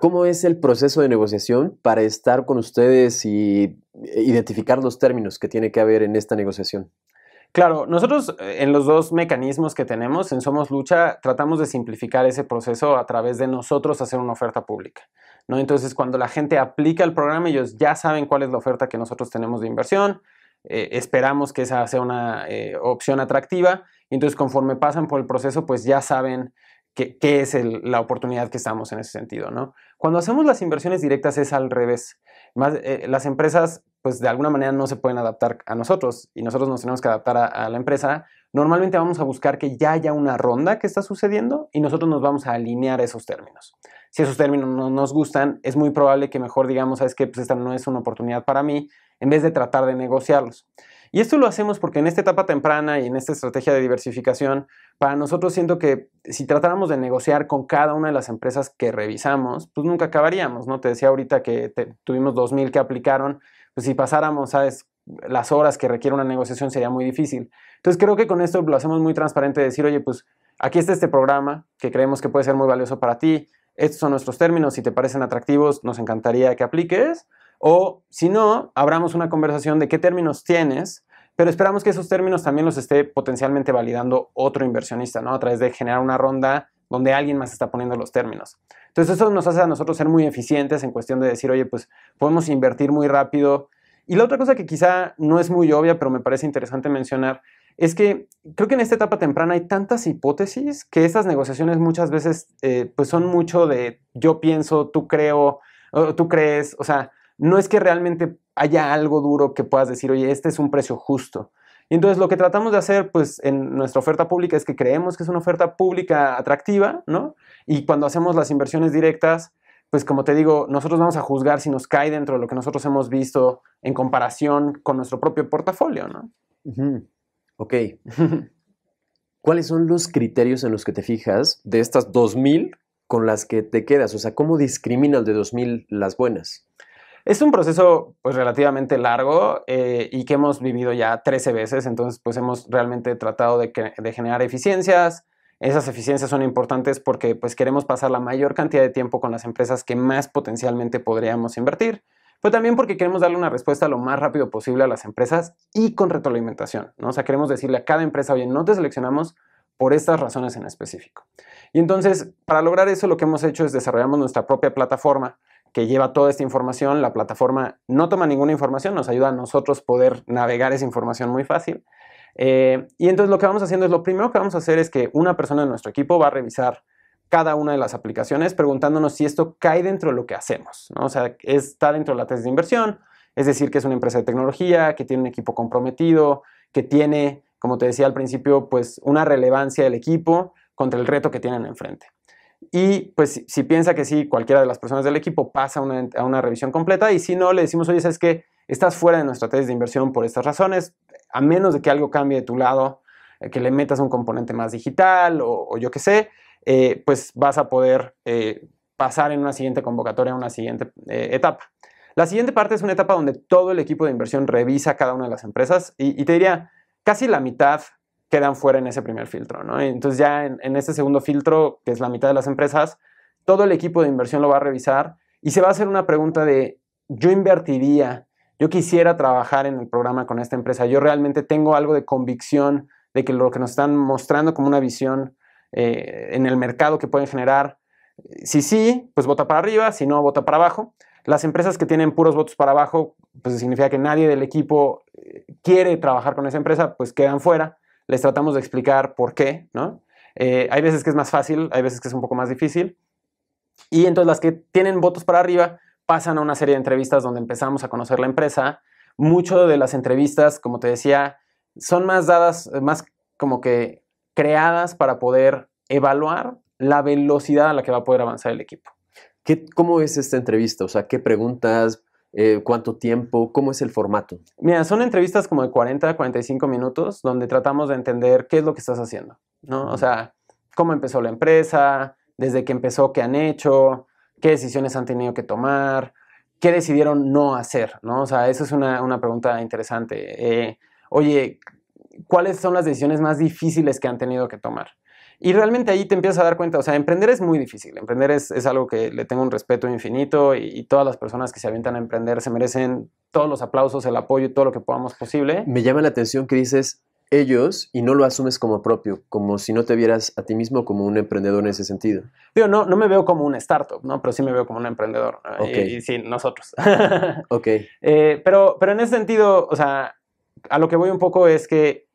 ¿Cómo es el proceso de negociación para estar con ustedes y identificar los términos que tiene que haber en esta negociación? Claro, nosotros en los dos mecanismos que tenemos en Somos Lucha tratamos de simplificar ese proceso a través de nosotros hacer una oferta pública, ¿no? Entonces, cuando la gente aplica el programa, ellos ya saben cuál es la oferta que nosotros tenemos de inversión, esperamos que esa sea una opción atractiva, y entonces conforme pasan por el proceso, pues ya saben qué es la oportunidad que estamos en ese sentido, ¿no? Cuando hacemos las inversiones directas es al revés. Las empresas, pues de alguna manera no se pueden adaptar a nosotros y nosotros nos tenemos que adaptar a la empresa. Normalmente vamos a buscar que ya haya una ronda que está sucediendo y nosotros nos vamos a alinear a esos términos. Si esos términos no nos gustan, es muy probable que mejor digamos, ¿sabes qué? Pues esta no es una oportunidad para mí, en vez de tratar de negociarlos. Y esto lo hacemos porque en esta etapa temprana y en esta estrategia de diversificación, para nosotros siento que si tratáramos de negociar con cada una de las empresas que revisamos, pues nunca acabaríamos, ¿no? Te decía ahorita que tuvimos 2,000 que aplicaron, pues si pasáramos, ¿sabes? Las horas que requiere una negociación sería muy difícil. Entonces creo que con esto lo hacemos muy transparente de decir, oye, pues aquí está este programa que creemos que puede ser muy valioso para ti, estos son nuestros términos, si te parecen atractivos, nos encantaría que apliques. O si no, abramos una conversación de qué términos tienes, pero esperamos que esos términos también los esté potencialmente validando otro inversionista, ¿no? A través de generar una ronda donde alguien más está poniendo los términos. Entonces eso nos hace a nosotros ser muy eficientes en cuestión de decir, oye, pues podemos invertir muy rápido. Y la otra cosa que quizá no es muy obvia, pero me parece interesante mencionar, es que creo que en esta etapa temprana hay tantas hipótesis que estas negociaciones muchas veces pues son mucho de yo pienso, tú creo, tú crees, o sea, no es que realmente haya algo duro que puedas decir, oye, este es un precio justo. Y entonces lo que tratamos de hacer pues en nuestra oferta pública es que creemos que es una oferta pública atractiva, ¿no? Y cuando hacemos las inversiones directas, pues como te digo, nosotros vamos a juzgar si nos cae dentro de lo que nosotros hemos visto en comparación con nuestro propio portafolio, ¿no? Ok. ¿Cuáles son los criterios en los que te fijas de estas 2,000 con las que te quedas? O sea, ¿cómo discriminas de 2,000 las buenas? Es un proceso pues relativamente largo y que hemos vivido ya 13 veces, entonces pues hemos realmente tratado de generar eficiencias. Esas eficiencias son importantes porque pues queremos pasar la mayor cantidad de tiempo con las empresas que más potencialmente podríamos invertir, pero también porque queremos darle una respuesta lo más rápido posible a las empresas y con retroalimentación, ¿no? O sea, queremos decirle a cada empresa, oye, no te seleccionamos por estas razones en específico. Y entonces, para lograr eso, lo que hemos hecho es desarrollamos nuestra propia plataforma que lleva toda esta información. La plataforma no toma ninguna información, nos ayuda a nosotros poder navegar esa información muy fácil. Y entonces lo que vamos haciendo es, lo primero que vamos a hacer es que una persona de nuestro equipo va a revisar cada una de las aplicaciones preguntándonos si esto cae dentro de lo que hacemos, ¿no? O sea, está dentro de la tesis de inversión, es decir, que es una empresa de tecnología, que tiene un equipo comprometido, que tiene, como te decía al principio, pues una relevancia del equipo contra el reto que tienen enfrente. Y pues si piensa que sí, cualquiera de las personas del equipo pasa a una revisión completa, y si no, le decimos, oye, ¿sabes qué? Estás fuera de nuestra tesis de inversión por estas razones, a menos de que algo cambie de tu lado, que le metas un componente más digital o yo qué sé, pues vas a poder pasar en una siguiente convocatoria, a una siguiente etapa. La siguiente parte es una etapa donde todo el equipo de inversión revisa cada una de las empresas y te diría, casi la mitad quedan fuera en ese primer filtro, ¿no? Entonces ya en este segundo filtro, que es la mitad de las empresas, todo el equipo de inversión lo va a revisar y se va a hacer una pregunta de, yo invertiría, yo quisiera trabajar en el programa con esta empresa, yo realmente tengo algo de convicción de que lo que nos están mostrando como una visión en el mercado que pueden generar, si sí, pues vota para arriba, si no, vota para abajo. Las empresas que tienen puros votos para abajo, pues significa que nadie del equipo quiere trabajar con esa empresa, pues quedan fuera. Les tratamos de explicar por qué, ¿no? Hay veces que es más fácil, hay veces que es un poco más difícil. Y entonces las que tienen votos para arriba pasan a una serie de entrevistas donde empezamos a conocer la empresa. Mucho de las entrevistas, como te decía, son más dadas, más como que creadas para poder evaluar la velocidad a la que va a poder avanzar el equipo. ¿Cómo es esta entrevista? O sea, ¿qué preguntas? ¿Cuánto tiempo? ¿Cómo es el formato? Mira, son entrevistas como de 40 a 45 minutos donde tratamos de entender qué es lo que estás haciendo, ¿no? O sea, cómo empezó la empresa, desde que empezó, qué han hecho, qué decisiones han tenido que tomar, qué decidieron no hacer, ¿no? O sea, esa es una pregunta interesante. Oye, ¿cuáles son las decisiones más difíciles que han tenido que tomar? Y realmente ahí te empiezas a dar cuenta, o sea, emprender es muy difícil, emprender es algo que le tengo un respeto infinito y todas las personas que se avientan a emprender se merecen todos los aplausos, el apoyo y todo lo que podamos posible. Me llama la atención que dices ellos y no lo asumes como propio, como si no te vieras a ti mismo como un emprendedor en ese sentido. Digo, no me veo como un startup, ¿no? Pero sí me veo como un emprendedor. Okay. Y sí, nosotros. Ok. Pero en ese sentido, o sea, a lo que voy un poco es que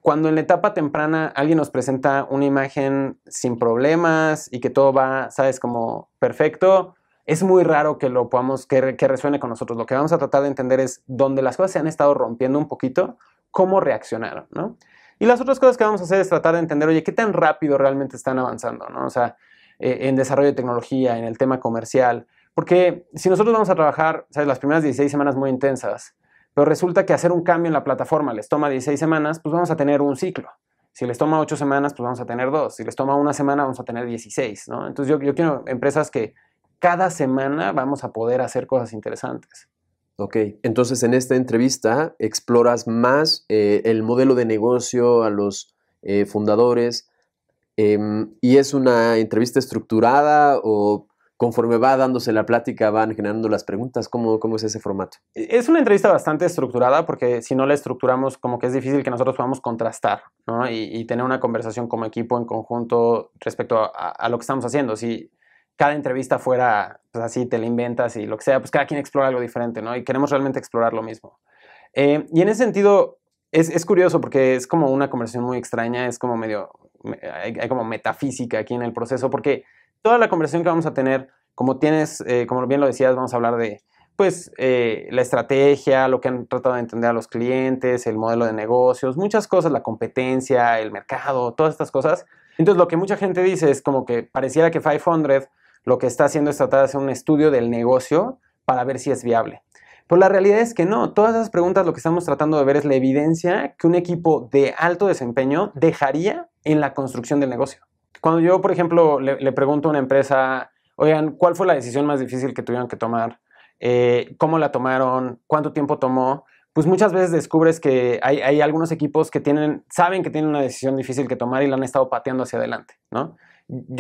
cuando en la etapa temprana alguien nos presenta una imagen sin problemas y que todo va, sabes, como perfecto, es muy raro que lo podamos, que resuene con nosotros. Lo que vamos a tratar de entender es donde las cosas se han estado rompiendo un poquito, cómo reaccionaron, ¿no? Y las otras cosas que vamos a hacer es tratar de entender, oye, ¿qué tan rápido realmente están avanzando, ¿no? O sea, en desarrollo de tecnología, en el tema comercial. Porque si nosotros vamos a trabajar, ¿sabes? Las primeras 16 semanas muy intensas, pero resulta que hacer un cambio en la plataforma les toma 16 semanas, pues vamos a tener un ciclo. Si les toma 8 semanas, pues vamos a tener 2. Si les toma una semana, vamos a tener 16, ¿no? Entonces yo quiero empresas que cada semana vamos a poder hacer cosas interesantes. Ok, entonces en esta entrevista exploras más el modelo de negocio a los fundadores y es una entrevista estructurada o conforme va dándose la plática van generando las preguntas. ¿Cómo es ese formato? Es una entrevista bastante estructurada porque si no la estructuramos como que es difícil que nosotros podamos contrastar, ¿no? Y tener una conversación como equipo en conjunto respecto a lo que estamos haciendo. Si cada entrevista fuera pues así, te la inventas y lo que sea, pues cada quien explora algo diferente, ¿no? Y queremos realmente explorar lo mismo. Y en ese sentido es curioso porque es como una conversación muy extraña, es como medio, hay como metafísica aquí en el proceso porque toda la conversación que vamos a tener, como como bien lo decías, vamos a hablar de pues la estrategia, lo que han tratado de entender a los clientes, el modelo de negocios, muchas cosas, la competencia, el mercado, todas estas cosas. Entonces lo que mucha gente dice es como que pareciera que 500 lo que está haciendo es tratar de hacer un estudio del negocio para ver si es viable. Pero la realidad es que no, todas esas preguntas lo que estamos tratando de ver es la evidencia que un equipo de alto desempeño dejaría en la construcción del negocio. Cuando yo, por ejemplo, le pregunto a una empresa, oigan, ¿cuál fue la decisión más difícil que tuvieron que tomar? ¿Cómo la tomaron? ¿Cuánto tiempo tomó? Pues muchas veces descubres que hay algunos equipos que saben que tienen una decisión difícil que tomar y la han estado pateando hacia adelante, ¿no?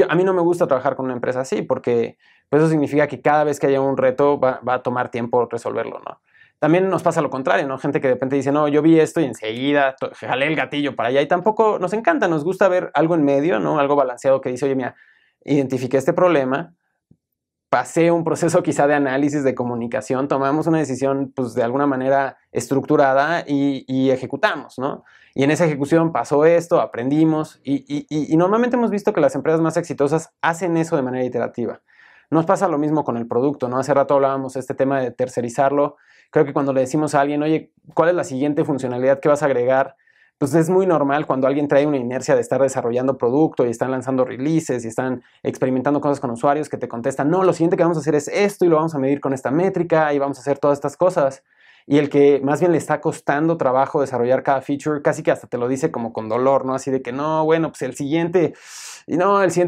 A mí no me gusta trabajar con una empresa así porque pues eso significa que cada vez que haya un reto va a tomar tiempo resolverlo, ¿no? También nos pasa lo contrario, ¿no? Gente que de repente dice, no, yo vi esto y enseguida jalé el gatillo para allá y tampoco nos encanta, nos gusta ver algo en medio, ¿no? Algo balanceado que dice, oye, mira, identifiqué este problema, pasé un proceso quizá de análisis, de comunicación, tomamos una decisión pues de alguna manera estructurada y ejecutamos, ¿no? Y en esa ejecución pasó esto, aprendimos y normalmente hemos visto que las empresas más exitosas hacen eso de manera iterativa. Nos pasa lo mismo con el producto, ¿no? Hace rato hablábamos de este tema de tercerizarlo. Creo que cuando le decimos a alguien, oye, ¿cuál es la siguiente funcionalidad que vas a agregar? Pues es muy normal cuando alguien trae una inercia de estar desarrollando producto y están lanzando releases y están experimentando cosas con usuarios que te contestan, no, lo siguiente que vamos a hacer es esto y lo vamos a medir con esta métrica y vamos a hacer todas estas cosas. Y el que más bien le está costando trabajo desarrollar cada feature, casi que hasta te lo dice como con dolor, ¿no? Así de que no, bueno, pues el siguiente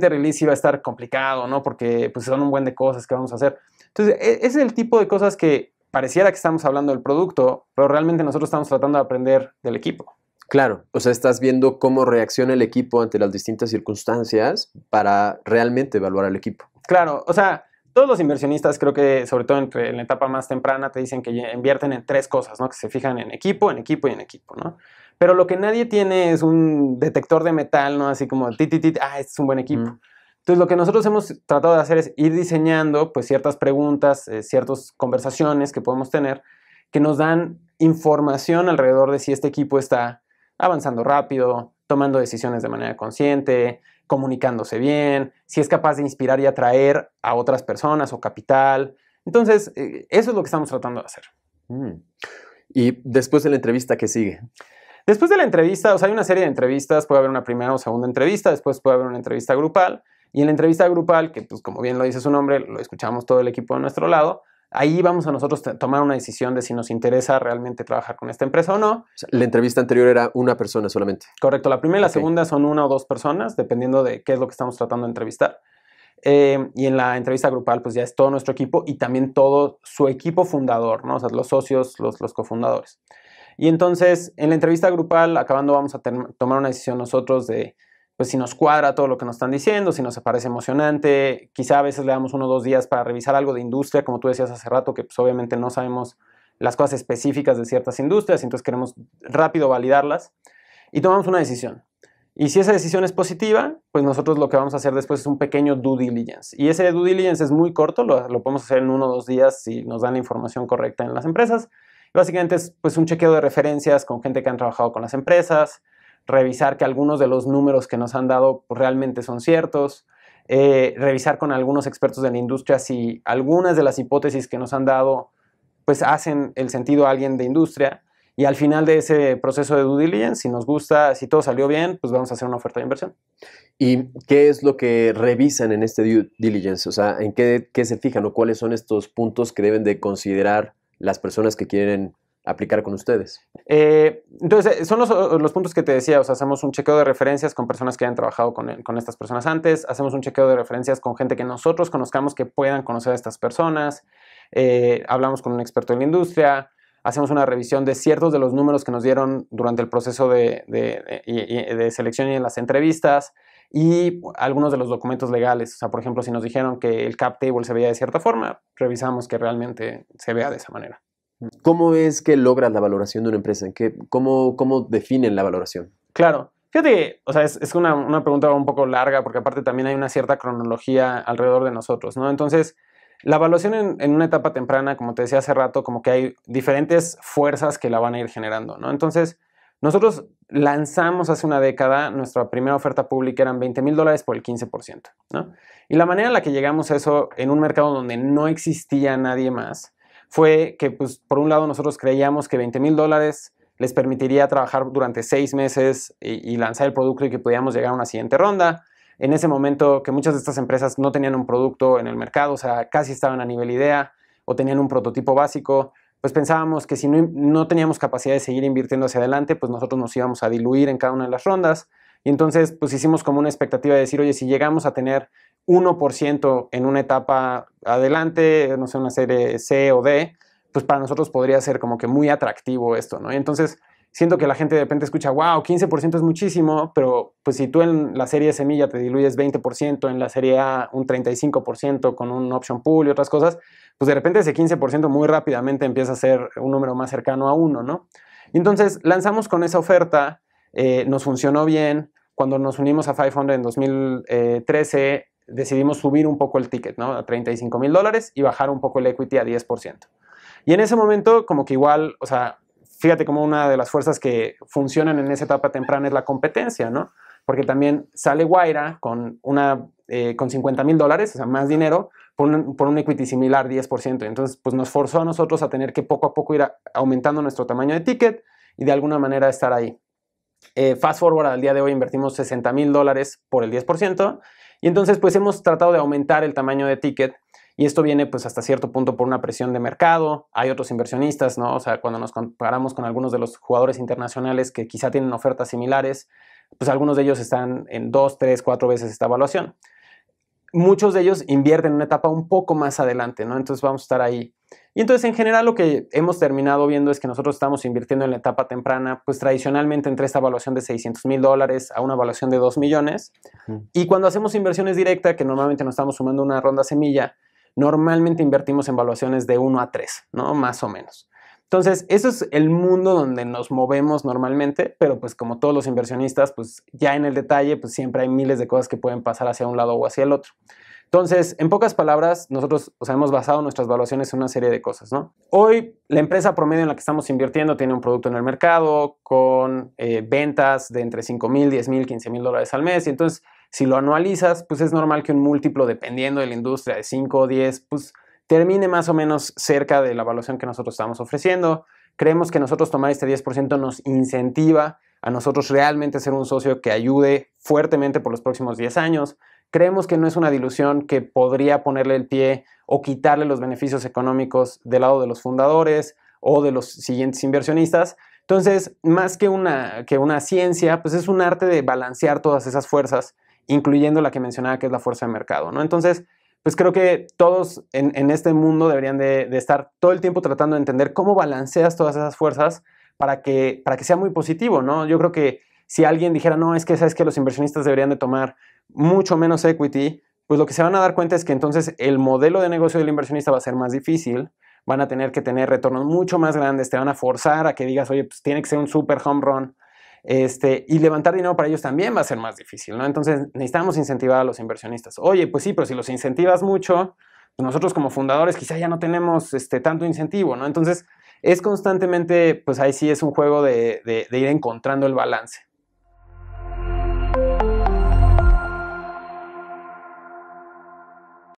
release iba a estar complicado, ¿no? Porque pues son un buen de cosas que vamos a hacer. Entonces, es el tipo de cosas que pareciera que estamos hablando del producto, pero realmente nosotros estamos tratando de aprender del equipo. Claro, o sea, estás viendo cómo reacciona el equipo ante las distintas circunstancias para realmente evaluar al equipo. Claro, o sea, todos los inversionistas creo que, sobre todo en la etapa más temprana, te dicen que invierten en 3 cosas, ¿no? Que se fijan en equipo, en equipo y en equipo, ¿no? Pero lo que nadie tiene es un detector de metal, ¿no? Así como, este es un buen equipo. Entonces, lo que nosotros hemos tratado de hacer es ir diseñando, pues, ciertas preguntas, ciertas conversaciones que podemos tener que nos dan información alrededor de si este equipo está avanzando rápido, tomando decisiones de manera consciente, comunicándose bien, si es capaz de inspirar y atraer a otras personas o capital. Entonces, eso es lo que estamos tratando de hacer. Y después de la entrevista, ¿qué sigue? Después de la entrevista, o sea, hay una serie de entrevistas, puede haber una primera o segunda entrevista, después puede haber una entrevista grupal, y en la entrevista grupal, que pues como bien lo dice su nombre, lo escuchamos todo el equipo de nuestro lado, ahí vamos a nosotros tomar una decisión de si nos interesa realmente trabajar con esta empresa o no. O sea, la entrevista anterior era una persona solamente. Correcto, la primera y la segunda son 1 o 2 personas, dependiendo de qué es lo que estamos tratando de entrevistar. Y en la entrevista grupal, pues ya es todo nuestro equipo y también todo su equipo fundador, ¿no? O sea, los socios, los cofundadores. Y entonces, en la entrevista grupal, acabando, vamos a tomar una decisión nosotros de pues si nos cuadra todo lo que nos están diciendo, si nos parece emocionante, quizá a veces le damos 1 o 2 días para revisar algo de industria, como tú decías hace rato, que pues obviamente no sabemos las cosas específicas de ciertas industrias, entonces queremos rápido validarlas y tomamos una decisión. Y si esa decisión es positiva, pues nosotros lo que vamos a hacer después es un pequeño due diligence. Y ese due diligence es muy corto, lo podemos hacer en 1 o 2 días si nos dan la información correcta en las empresas. Y básicamente es pues un chequeo de referencias con gente que han trabajado con las empresas, revisar que algunos de los números que nos han dado pues, realmente son ciertos, revisar con algunos expertos de la industria si algunas de las hipótesis que nos han dado pues hacen el sentido a alguien de industria. Y al final de ese proceso de due diligence, si nos gusta, si todo salió bien, pues vamos a hacer una oferta de inversión. ¿Y qué es lo que revisan en este due diligence? O sea, ¿en qué se fijan o cuáles son estos puntos que deben de considerar las personas que quieren aplicar con ustedes? Entonces, son los puntos que te decía. O sea, hacemos un chequeo de referencias con personas que hayan trabajado con estas personas antes. Hacemos un chequeo de referencias con gente que nosotros conozcamos que puedan conocer a estas personas. Hablamos con un experto en la industria. Hacemos una revisión de ciertos de los números que nos dieron durante el proceso de selección y en las entrevistas y algunos de los documentos legales. O sea, por ejemplo, si nos dijeron que el cap table se veía de cierta forma, revisamos que realmente se vea de esa manera. ¿Cómo es que logras la valoración de una empresa? ¿Cómo definen la valoración? Claro. Fíjate que, o sea, es una pregunta un poco larga porque aparte también hay una cierta cronología alrededor de nosotros, ¿no? Entonces, la evaluación en una etapa temprana, como te decía hace rato, como que hay diferentes fuerzas que la van a ir generando, ¿no? Entonces, nosotros lanzamos hace una década, nuestra primera oferta pública eran $20,000 por el 15%, ¿no? Y la manera en la que llegamos a eso en un mercado donde no existía nadie más fue que, pues, por un lado nosotros creíamos que $20,000 les permitiría trabajar durante 6 meses y lanzar el producto y que podíamos llegar a una siguiente ronda. En ese momento que muchas de estas empresas no tenían un producto en el mercado, o sea, casi estaban a nivel idea o tenían un prototipo básico, pues pensábamos que si no teníamos capacidad de seguir invirtiendo hacia adelante, pues nosotros nos íbamos a diluir en cada una de las rondas. Y entonces, pues hicimos como una expectativa de decir, oye, si llegamos a tener 1% en una etapa adelante, no sé, una serie C o D, pues para nosotros podría ser como que muy atractivo esto, ¿no? Y entonces siento que la gente de repente escucha, wow, 15% es muchísimo, pero pues si tú en la serie semilla te diluyes 20%, en la serie A un 35% con un option pool y otras cosas, pues de repente ese 15% muy rápidamente empieza a ser un número más cercano a 1, ¿no? Y entonces lanzamos con esa oferta, nos funcionó bien. Cuando nos unimos a 500 en 2013, decidimos subir un poco el ticket, ¿no? A $35,000 y bajar un poco el equity a 10%. Y en ese momento, como que igual, o sea, fíjate cómo una de las fuerzas que funcionan en esa etapa temprana es la competencia, ¿no? Porque también sale Wayra con $50,000, o sea, más dinero, por un equity similar, 10%. Entonces, pues nos forzó a nosotros a tener que poco a poco ir aumentando nuestro tamaño de ticket y de alguna manera estar ahí. Fast forward al día de hoy invertimos $60,000 por el 10%. Y entonces, pues hemos tratado de aumentar el tamaño de ticket. Y esto viene pues hasta cierto punto por una presión de mercado. Hay otros inversionistas, ¿no? O sea, cuando nos comparamos con algunos de los jugadores internacionales que quizá tienen ofertas similares, pues algunos de ellos están en 2, 3, 4 veces esta evaluación. Muchos de ellos invierten en una etapa un poco más adelante, ¿no? Entonces vamos a estar ahí. Y entonces en general lo que hemos terminado viendo es que nosotros estamos invirtiendo en la etapa temprana, pues tradicionalmente entre esta evaluación de $600,000 a una evaluación de 2 millones. Y cuando hacemos inversiones directas, que normalmente nos estamos sumando una ronda semilla, normalmente invertimos en valuaciones de 1 a 3, ¿no? Más o menos. Entonces, eso es el mundo donde nos movemos normalmente, pero pues como todos los inversionistas, pues ya en el detalle, pues siempre hay miles de cosas que pueden pasar hacia un lado o hacia el otro. Entonces, en pocas palabras, nosotros hemos basado nuestras valuaciones en una serie de cosas, ¿no? Hoy, la empresa promedio en la que estamos invirtiendo tiene un producto en el mercado con ventas de entre $5,000, $10,000, $15,000 al mes. Y entonces, si lo anualizas, pues es normal que un múltiplo, dependiendo de la industria, de 5 o 10, pues termine más o menos cerca de la evaluación que nosotros estamos ofreciendo. Creemos que nosotros tomar este 10% nos incentiva a nosotros realmente ser un socio que ayude fuertemente por los próximos 10 años. Creemos que no es una dilución que podría ponerle el pie o quitarle los beneficios económicos del lado de los fundadores o de los siguientes inversionistas. Entonces, más que una ciencia, pues es un arte de balancear todas esas fuerzas, incluyendo la que mencionaba, que es la fuerza de mercado, ¿no? Entonces, pues creo que todos en este mundo deberían de estar todo el tiempo tratando de entender cómo balanceas todas esas fuerzas para que sea muy positivo, ¿no? Yo creo que si alguien dijera, no, es que sabes que los inversionistas deberían de tomar mucho menos equity, pues lo que se van a dar cuenta es que entonces el modelo de negocio del inversionista va a ser más difícil, van a tener que tener retornos mucho más grandes, te van a forzar a que digas, oye, pues tiene que ser un super home run, y levantar dinero para ellos también va a ser más difícil, ¿no? Entonces necesitamos incentivar a los inversionistas. Oye, pues sí, pero si los incentivas mucho, pues nosotros como fundadores quizá ya no tenemos tanto incentivo, ¿no? Entonces es constantemente, pues ahí sí es un juego de ir encontrando el balance.